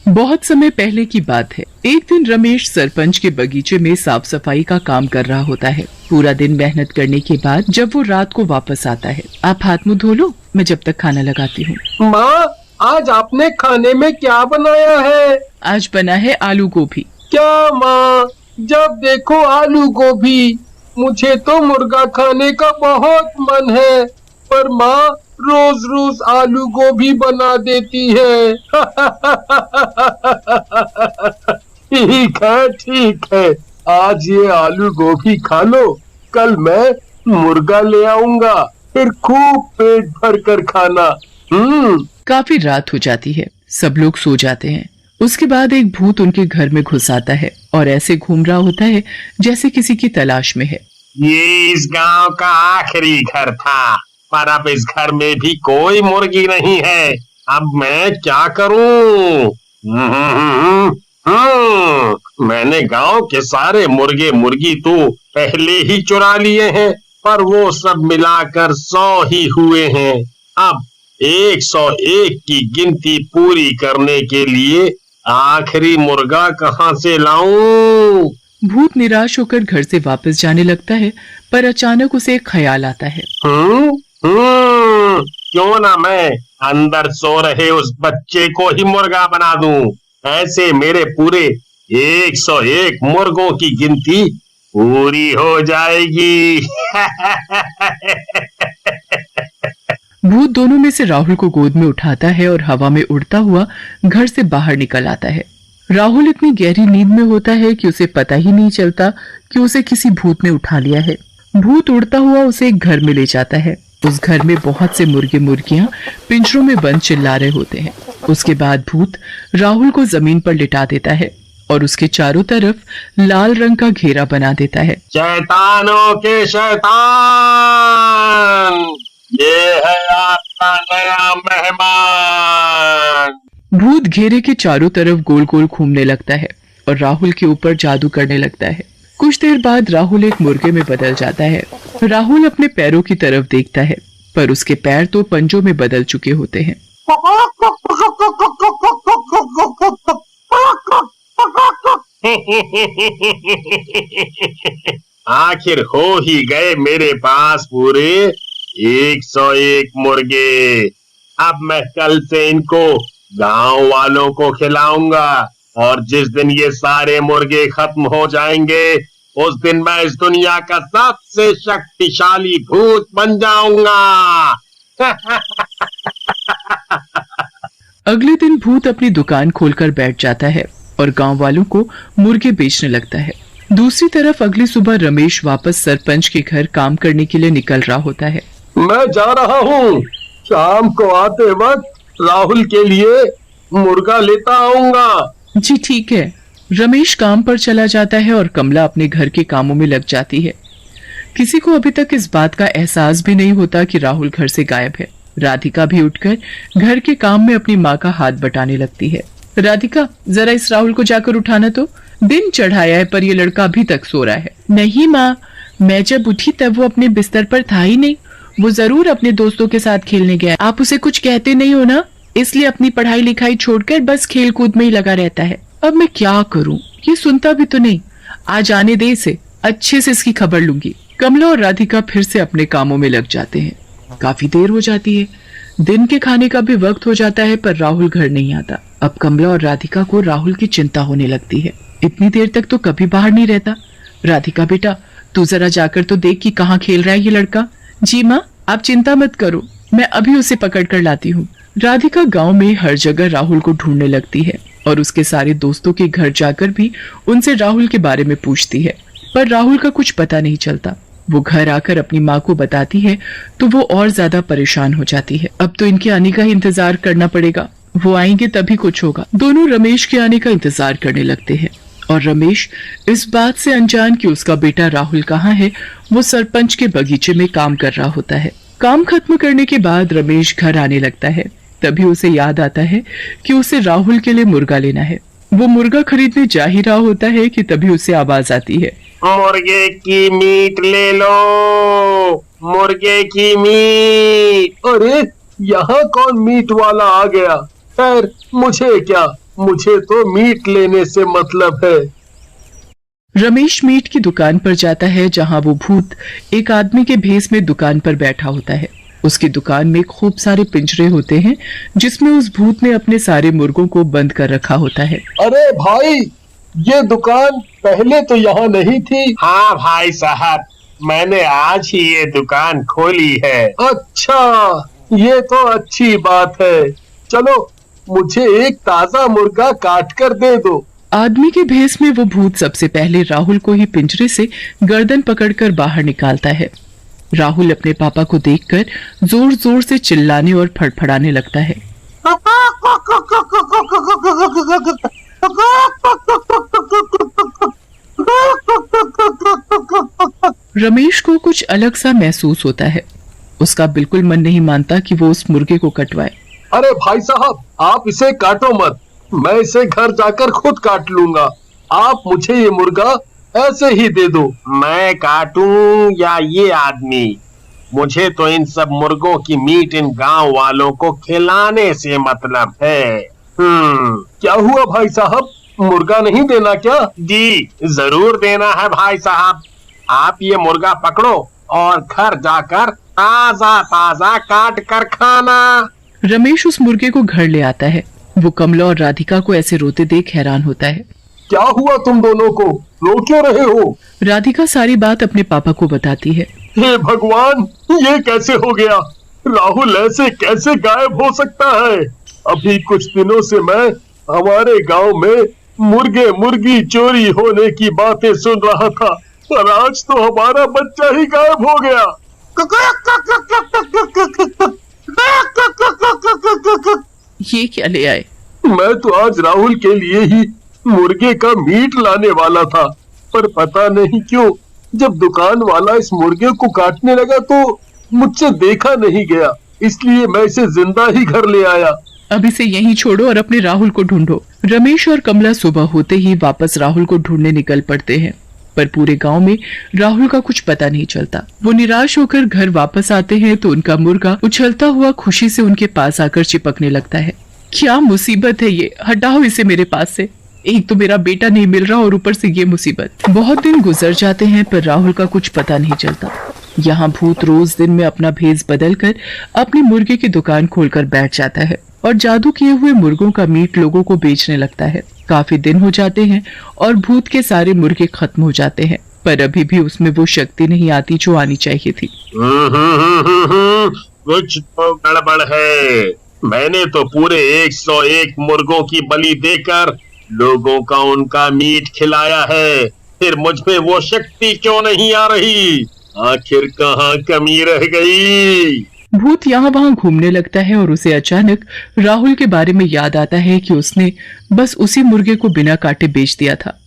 बहुत समय पहले की बात है। एक दिन रमेश सरपंच के बगीचे में साफ सफाई का काम कर रहा होता है। पूरा दिन मेहनत करने के बाद जब वो रात को वापस आता है, आप हाथ मुंह धो लो, मैं जब तक खाना लगाती हूँ। माँ, आज आपने खाने में क्या बनाया है? आज बना है आलू गोभी। क्या माँ, जब देखो आलू गोभी। मुझे तो मुर्गा खाने का बहुत मन है, पर माँ रोज रोज आलू गोभी बना देती है। ठीक है, आज ये आलू गोभी खा लो, कल मैं मुर्गा ले आऊंगा, फिर खूब पेट भर कर खाना। काफी रात हो जाती है, सब लोग सो जाते हैं। उसके बाद एक भूत उनके घर में घुस आता है और ऐसे घूम रहा होता है जैसे किसी की तलाश में है। ये इस गांव का आखिरी घर था, पर अब इस घर में भी कोई मुर्गी नहीं है। अब मैं क्या करूं? मैंने गांव के सारे मुर्गे मुर्गी तो पहले ही चुरा लिए हैं, पर वो सब मिलाकर 100 ही हुए हैं। अब 101 की गिनती पूरी करने के लिए आखिरी मुर्गा कहाँ से लाऊं? भूत निराश होकर घर से वापस जाने लगता है, पर अचानक उसे एक ख्याल आता है। क्यों ना मैं अंदर सो रहे उस बच्चे को ही मुर्गा बना दूं। ऐसे मेरे पूरे 101 मुर्गों की गिनती पूरी हो जाएगी। भूत दोनों में से राहुल को गोद में उठाता है और हवा में उड़ता हुआ घर से बाहर निकल आता है। राहुल इतनी गहरी नींद में होता है कि उसे पता ही नहीं चलता कि उसे किसी भूत ने उठा लिया है। भूत उड़ता हुआ उसे एक घर में ले जाता है। उस घर में बहुत से मुर्गे मुर्गियां पिंजरों में बंद चिल्ला रहे होते हैं। उसके बाद भूत राहुल को जमीन पर लिटा देता है और उसके चारों तरफ लाल रंग का घेरा बना देता है। शैतानों के शैतान, ये है आपका नया मेहमान। भूत घेरे के चारों तरफ गोल गोल घूमने लगता है और राहुल के ऊपर जादू करने लगता है। कुछ देर बाद राहुल एक मुर्गे में बदल जाता है। राहुल अपने पैरों की तरफ देखता है, पर उसके पैर तो पंजों में बदल चुके होते हैं। आखिर हो ही गए मेरे पास पूरे 101 मुर्गे। अब मैं कल से इनको गांव वालों को खिलाऊंगा, और जिस दिन ये सारे मुर्गे खत्म हो जाएंगे उस दिन मैं इस दुनिया का सबसे शक्तिशाली भूत बन जाऊंगा। अगले दिन भूत अपनी दुकान खोलकर बैठ जाता है और गांव वालों को मुर्गे बेचने लगता है। दूसरी तरफ अगली सुबह रमेश वापस सरपंच के घर काम करने के लिए निकल रहा होता है। मैं जा रहा हूँ, शाम को आते वक्त राहुल के लिए मुर्गा लेता आऊंगा। जी ठीक है। रमेश काम पर चला जाता है और कमला अपने घर के कामों में लग जाती है। किसी को अभी तक इस बात का एहसास भी नहीं होता कि राहुल घर से गायब है। राधिका भी उठकर घर के काम में अपनी माँ का हाथ बटाने लगती है। राधिका, जरा इस राहुल को जाकर उठाना तो। दिन चढ़ाया है पर ये लड़का अभी तक सो रहा है। नहीं माँ, मैं जब उठी तब वो अपने बिस्तर पर था ही नहीं। वो जरूर अपने दोस्तों के साथ खेलने गया। आप उसे कुछ कहते नहीं हो ना, इसलिए अपनी पढ़ाई लिखाई छोड़कर बस खेल कूद में ही लगा रहता है। अब मैं क्या करूं, ये सुनता भी तो नहीं। आज आने दे इसे, अच्छे से इसकी खबर लूंगी। कमला और राधिका फिर से अपने कामों में लग जाते हैं। काफी देर हो जाती है, दिन के खाने का भी वक्त हो जाता है, पर राहुल घर नहीं आता। अब कमला और राधिका को राहुल की चिंता होने लगती है। इतनी देर तक तो कभी बाहर नहीं रहता। राधिका बेटा, तू जरा जाकर तो देख कि कहाँ खेल रहा है ये लड़का। जी माँ, आप चिंता मत करो, मैं अभी उसे पकड़ कर लाती हूँ। राधिका गांव में हर जगह राहुल को ढूंढने लगती है और उसके सारे दोस्तों के घर जाकर भी उनसे राहुल के बारे में पूछती है, पर राहुल का कुछ पता नहीं चलता। वो घर आकर अपनी माँ को बताती है तो वो और ज्यादा परेशान हो जाती है। अब तो इनके आने का ही इंतजार करना पड़ेगा, वो आएंगे तभी कुछ होगा। दोनों रमेश के आने का इंतजार करने लगते हैं और रमेश इस बात से अनजान कि उसका बेटा राहुल कहाँ है, वो सरपंच के बगीचे में काम कर रहा होता है। काम खत्म करने के बाद रमेश घर आने लगता है। तभी उसे याद आता है कि उसे राहुल के लिए मुर्गा लेना है। वो मुर्गा खरीदने जा ही रहा होता है कि तभी उसे आवाज आती है, मुर्गे की मीट ले लो, मुर्गे की मीट। अरे, यहाँ कौन मीट वाला आ गया? खैर, मुझे क्या, मुझे तो मीट लेने से मतलब है। रमेश मीट की दुकान पर जाता है जहां वो भूत एक आदमी के भेस में दुकान पर बैठा होता है। उसकी दुकान में खूब सारे पिंजरे होते हैं जिसमें उस भूत ने अपने सारे मुर्गों को बंद कर रखा होता है। अरे भाई, ये दुकान पहले तो यहाँ नहीं थी। हाँ भाई साहब, मैंने आज ही ये दुकान खोली है। अच्छा, ये तो अच्छी बात है। चलो, मुझे एक ताजा मुर्गा काट कर दे दो। आदमी के भेस में वो भूत सबसे पहले राहुल को ही पिंजरे से गर्दन पकड़कर बाहर निकालता है। राहुल अपने पापा को देखकर जोर जोर से चिल्लाने और फड़फड़ाने लगता है। रमेश को कुछ अलग सा महसूस होता है। उसका बिल्कुल मन नहीं मानता कि वो उस मुर्गे को कटवाए। अरे भाई साहब, आप इसे काटो मत, मैं इसे घर जाकर खुद काट लूंगा। आप मुझे ये मुर्गा ऐसे ही दे दो। मैं काटूं या ये आदमी? मुझे तो इन सब मुर्गों की मीट इन गांव वालों को खिलाने से मतलब है। क्या हुआ भाई साहब, मुर्गा नहीं देना क्या? जी जरूर देना है भाई साहब। आप ये मुर्गा पकड़ो और घर जाकर ताजा ताजा काट कर खाना। रमेश उस मुर्गे को घर ले आता है। वो कमला और राधिका को ऐसे रोते देख हैरान होता है। क्या हुआ तुम दोनों को, रो क्यों रहे हो? राधिका सारी बात अपने पापा को बताती है। हे भगवान, ये कैसे हो गया? राहुल ऐसे कैसे गायब हो सकता है? अभी कुछ दिनों से मैं हमारे गांव में मुर्गे मुर्गी चोरी होने की बातें सुन रहा था, पर आज तो हमारा बच्चा ही गायब हो गया। ये क्या ले आए? मैं तो आज राहुल के लिए ही मुर्गे का मीट लाने वाला था, पर पता नहीं क्यों जब दुकान वाला इस मुर्गे को काटने लगा तो मुझसे देखा नहीं गया, इसलिए मैं इसे जिंदा ही घर ले आया। अब इसे यहीं छोड़ो और अपने राहुल को ढूंढो। रमेश और कमला सुबह होते ही वापस राहुल को ढूंढने निकल पड़ते हैं, पर पूरे गांव में राहुल का कुछ पता नहीं चलता। वो निराश होकर घर वापस आते हैं तो उनका मुर्गा उछलता हुआ खुशी से उनके पास आकर चिपकने लगता है। क्या मुसीबत है ये, हटाओ इसे मेरे पास से। एक तो मेरा बेटा नहीं मिल रहा और ऊपर से ये मुसीबत। बहुत दिन गुजर जाते हैं पर राहुल का कुछ पता नहीं चलता। यहाँ भूत रोज दिन में अपना भेस बदलकर अपनी मुर्गे की दुकान खोलकर बैठ जाता है और जादू किए हुए मुर्गों का मीट लोगों को बेचने लगता है। काफी दिन हो जाते हैं और भूत के सारे मुर्गे खत्म हो जाते हैं, पर अभी भी उसमें वो शक्ति नहीं आती जो आनी चाहिए थी। कुछ तो गड़बड़ है। मैंने तो पूरे 101 मुर्गों की बलि देकर लोगों का उनका मीट खिलाया है, फिर मुझ में वो शक्ति क्यों नहीं आ रही? आखिर कहाँ कमी रह गई? भूत यहाँ वहाँ घूमने लगता है और उसे अचानक राहुल के बारे में याद आता है कि उसने बस उसी मुर्गे को बिना काटे बेच दिया था।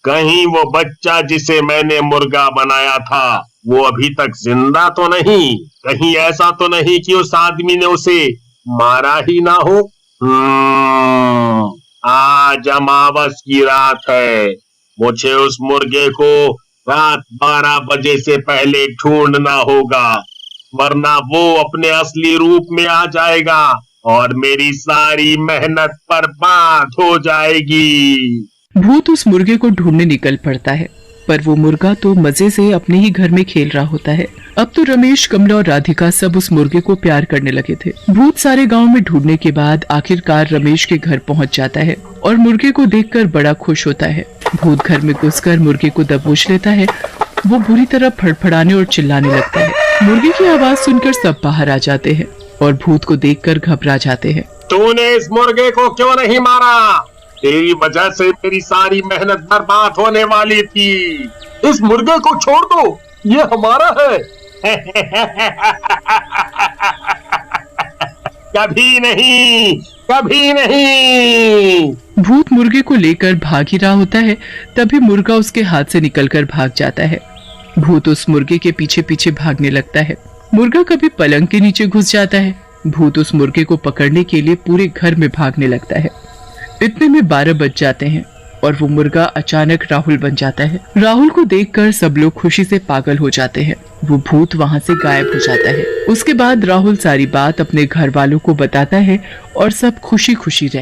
कहीं वो बच्चा जिसे मैंने मुर्गा बनाया था वो अभी तक जिंदा तो नहीं? कहीं ऐसा तो नहीं कि उस आदमी ने उसे मारा ही ना हो? आज अमावस की रात है। मुझे उस मुर्गे को रात 12 बजे से पहले ढूंढना होगा, वरना वो अपने असली रूप में आ जाएगा और मेरी सारी मेहनत बर्बाद हो जाएगी। भूत उस मुर्गे को ढूंढने निकल पड़ता है, पर वो मुर्गा तो मजे से अपने ही घर में खेल रहा होता है। अब तो रमेश, कमला और राधिका सब उस मुर्गे को प्यार करने लगे थे। भूत सारे गांव में ढूंढने के बाद आखिरकार रमेश के घर पहुंच जाता है और मुर्गे को देखकर बड़ा खुश होता है। भूत घर में घुसकर मुर्गे को दबोच लेता है। वो बुरी तरह फड़फड़ाने और चिल्लाने लगता है। मुर्गे की आवाज सुनकर सब बाहर आ जाते हैं और भूत को देखकर घबरा जाते हैं। तूने इस मुर्गे को क्यों नहीं मारा? तेरी वजह से मेरी सारी मेहनत बर्बाद होने वाली थी। इस मुर्गे को छोड़ दो, ये हमारा है। कभी नहीं, कभी नहीं। भूत मुर्गे को लेकर भाग ही रहा होता है, तभी मुर्गा उसके हाथ से निकलकर भाग जाता है। भूत उस मुर्गे के पीछे पीछे भागने लगता है। मुर्गा कभी पलंग के नीचे घुस जाता है। भूत उस मुर्गे को पकड़ने के लिए पूरे घर में भागने लगता है। इतने में 12 बज जाते हैं और वो मुर्गा अचानक राहुल बन जाता है। राहुल को देखकर सब लोग खुशी से पागल हो जाते हैं। वो भूत वहाँ से गायब हो जाता है। उसके बाद राहुल सारी बात अपने घर वालों को बताता है और सब खुशी खुशी रहते हैं।